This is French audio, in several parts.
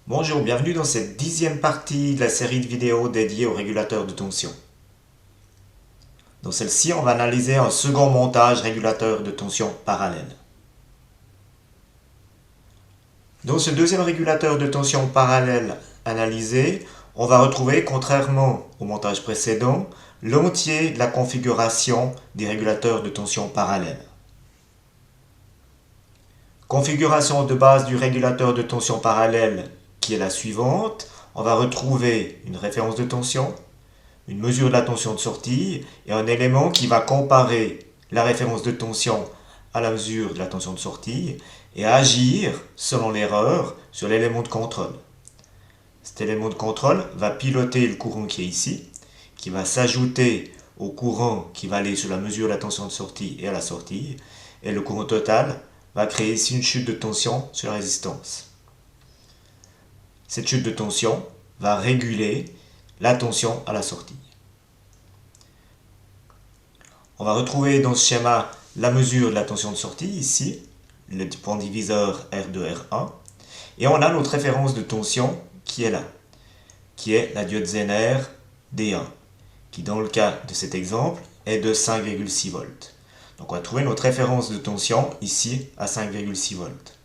Bonjour, bienvenue dans cette 10e partie de la série de vidéos dédiée aux régulateurs de tension. Dans celle-ci, on va analyser un second montage régulateur de tension parallèle. Dans ce deuxième régulateur de tension parallèle analysé, on va retrouver, contrairement au montage précédent, l'entier de la configuration des régulateurs de tension parallèle. Configuration de base du régulateur de tension parallèle qui est la suivante. On va retrouver une référence de tension, une mesure de la tension de sortie et un élément qui va comparer la référence de tension à la mesure de la tension de sortie et agir, selon l'erreur, sur l'élément de contrôle. Cet élément de contrôle va piloter le courant qui est ici, qui va s'ajouter au courant qui va aller sur la mesure de la tension de sortie et à la sortie, et le courant total va créer ici une chute de tension sur la résistance. Cette chute de tension va réguler la tension à la sortie. On va retrouver dans ce schéma la mesure de la tension de sortie, ici, le point diviseur R2, R1, et on a notre référence de tension qui est là, qui est la diode Zener D1, qui dans le cas de cet exemple est de 5,6 volts. Donc on va trouver notre référence de tension ici à 5,6 volts.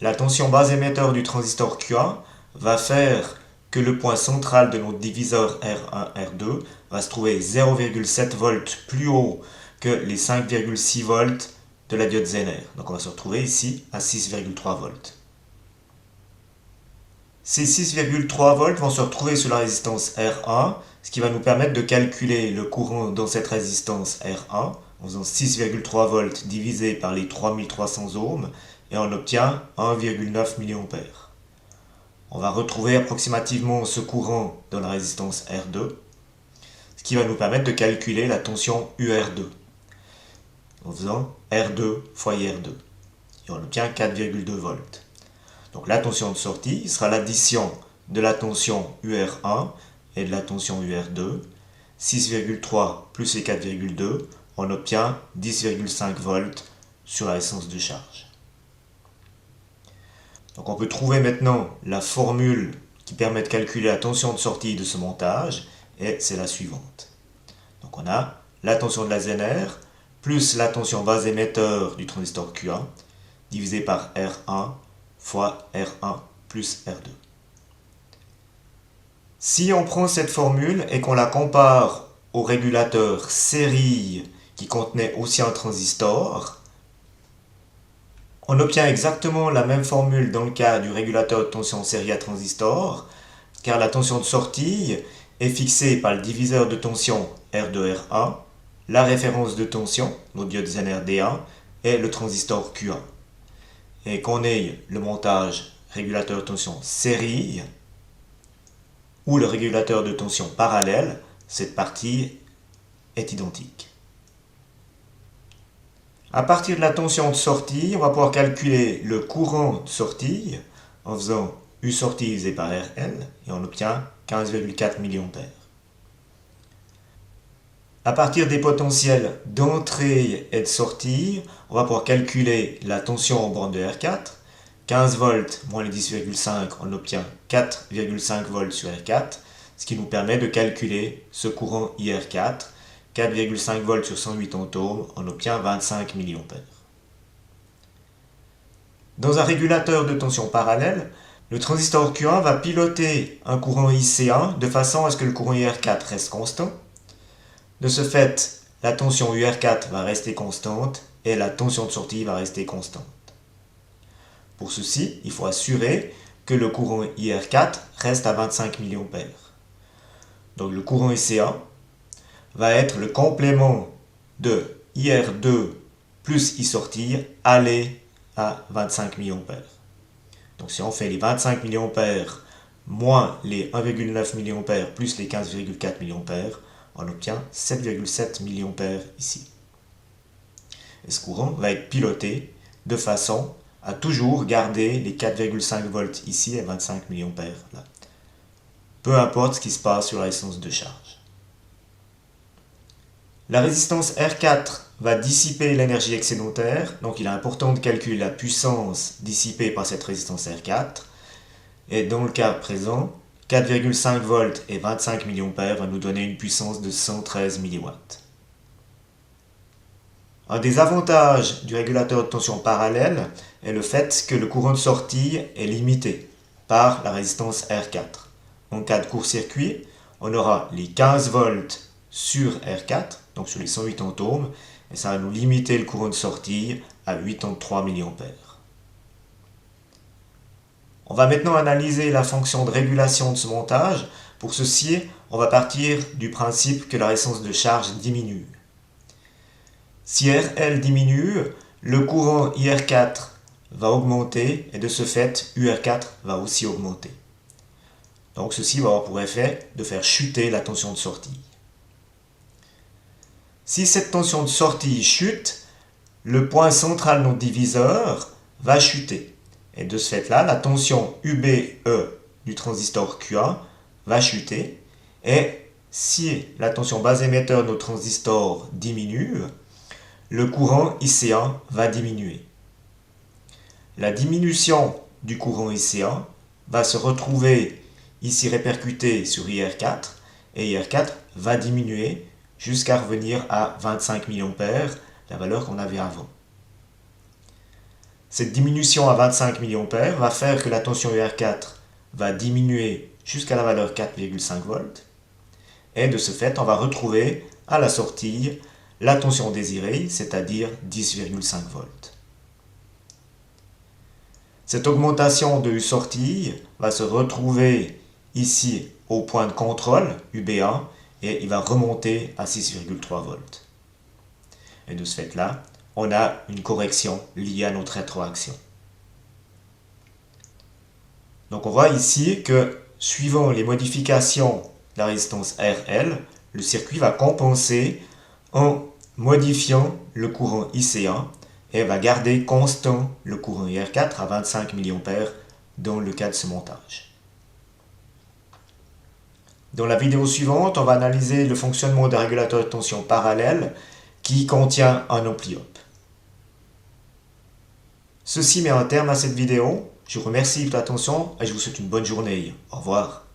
La tension base émetteur du transistor Q1 va faire que le point central de notre diviseur R1, R2 va se trouver 0,7 volts plus haut que les 5,6 volts de la diode Zener. Donc on va se retrouver ici à 6,3 volts. Ces 6,3 volts vont se retrouver sur la résistance R1, ce qui va nous permettre de calculer le courant dans cette résistance R1 en faisant 6,3 volts divisé par les 3300 ohms et on obtient 1,9 mA. On va retrouver approximativement ce courant dans la résistance R2, ce qui va nous permettre de calculer la tension UR2 en faisant R2 fois IR2 et on obtient 4,2 volts. Donc la tension de sortie sera l'addition de la tension UR1 et de la tension UR2. 6,3 plus les 4,2, on obtient 10,5 volts sur la résistance de charge. Donc on peut trouver maintenant la formule qui permet de calculer la tension de sortie de ce montage et c'est la suivante. Donc on a la tension de la Zener plus la tension base émetteur du transistor Q1 divisé par R1 fois R1 plus R2. Si on prend cette formule et qu'on la compare au régulateur série qui contenait aussi un transistor, on obtient exactement la même formule dans le cas du régulateur de tension série à transistor, car la tension de sortie est fixée par le diviseur de tension R2, R1, la référence de tension, notre diode Zener D1, et le transistor Q1. Et qu'on ait le montage régulateur de tension série ou le régulateur de tension parallèle, cette partie est identique. À partir de la tension de sortie, on va pouvoir calculer le courant de sortie en faisant U sortie divisé par RL et on obtient 15,4 mA. À partir des potentiels d'entrée et de sortie, on va pouvoir calculer la tension en borne de R4. 15 volts moins les 10,5, on obtient 4,5 volts sur R4, ce qui nous permet de calculer ce courant IR4. 4,5 volts sur 108 ohms, on obtient 25 mA. Dans un régulateur de tension parallèle, le transistor Q1 va piloter un courant IC1 de façon à ce que le courant IR4 reste constant. De ce fait, la tension UR4 va rester constante et la tension de sortie va rester constante. Pour ceci, il faut assurer que le courant IR4 reste à 25 mA. Donc le courant IC1 va être le complément de IR2 plus I sortir aller à 25 mA. Donc si on fait les 25 mA moins les 1,9 mA plus les 15,4 mA, on obtient 7,7 mA ici. Et ce courant va être piloté de façon à toujours garder les 4,5 volts ici et 25 mA là. Peu importe ce qui se passe sur la résistance de charge. La résistance R4 va dissiper l'énergie excédentaire, donc il est important de calculer la puissance dissipée par cette résistance R4. Et dans le cas présent, 4,5 volts et 25 mA va nous donner une puissance de 113 mW. Un des avantages du régulateur de tension parallèle est le fait que le courant de sortie est limité par la résistance R4. En cas de court-circuit, on aura les 15 volts sur R4, donc sur les 108 ohms, et ça va nous limiter le courant de sortie à 83 mA. On va maintenant analyser la fonction de régulation de ce montage. Pour ceci, on va partir du principe que la résistance de charge diminue. Si RL diminue, le courant IR4 va augmenter et de ce fait, UR4 va aussi augmenter. Donc ceci va avoir pour effet de faire chuter la tension de sortie. Si cette tension de sortie chute, le point central de notre diviseur va chuter. Et de ce fait-là, la tension UBE du transistor Q1 va chuter. Et si la tension base émetteur de notre transistor diminue, le courant IC1 va diminuer. La diminution du courant IC1 va se retrouver ici répercutée sur IR4 et IR4 va diminuer jusqu'à revenir à 25 mA, la valeur qu'on avait avant. Cette diminution à 25 mA va faire que la tension IR4 va diminuer jusqu'à la valeur 4,5 volts et de ce fait on va retrouver à la sortie la tension désirée, c'est-à-dire 10,5 volts. Cette augmentation de U sortie va se retrouver ici au point de contrôle, UB1, et il va remonter à 6,3 volts. Et de ce fait-là, on a une correction liée à notre rétroaction. Donc on voit ici que, suivant les modifications de la résistance RL, le circuit va compenser en modifiant le courant IC1 et va garder constant le courant IR4 à 25 mA dans le cas de ce montage. Dans la vidéo suivante, on va analyser le fonctionnement d'un régulateur de tension parallèle qui contient un ampli-op. Ceci met un terme à cette vidéo. Je vous remercie de votre attention et je vous souhaite une bonne journée. Au revoir.